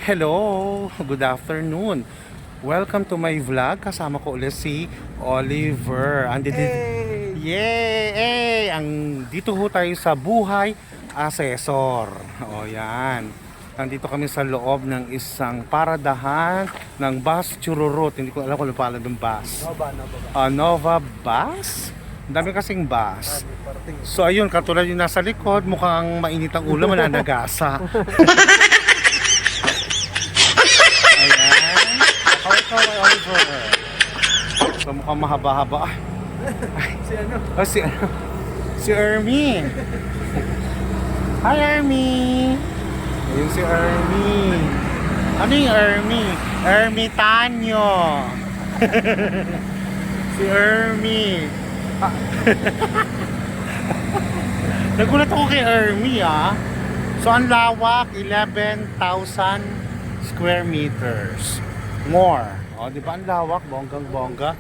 Hello! Good afternoon! Welcome to my vlog. Kasama ko ulit si Oliver. Hey! Yay! Dito ho tayo sa Buhay Asesor. O yan. Nandito kami sa loob ng isang paradahan ng bus Chururut. Hindi ko alam kung ano pala ng bus. Nova Bus? Ang dami kasing bus. So ayun, katulad yung nasa likod, mukhang mainit ang ulo, mananagasa. Ayan. Ikaw ay Oliver. So mukhang mahaba-haba. Si ano? Si Ermi. Hi Ermi. Ayun si Ermi. Ano yung Ermi? Ermitanyo. Si Ermi. Nagulat ako kay Ermi So ang lawak, 11,000 square meters. More. O, di ba ang lawak? Bonggang-bongga.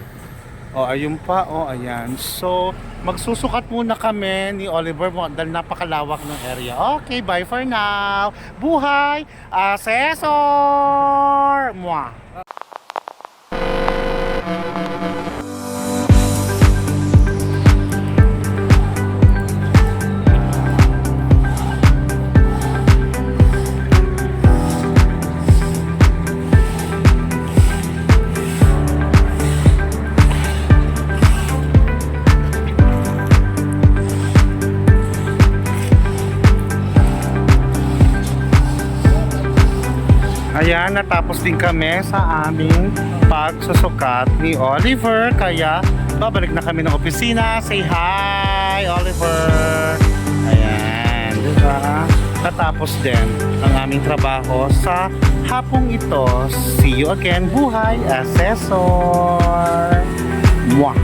O, ayun pa. O, ayan. So, magsusukat muna kami ni Oliver dahil napakalawak ng area. Okay, bye for now. Buhay Asesor! Mwah! Ayan, natapos din kami sa aming pagsusukat ni Oliver. Kaya, babalik na kami ng opisina. Say hi, Oliver! Ayan, diba? Natapos din ang aming trabaho sa hapong ito. See you again, Buhay Asesor! Mwah!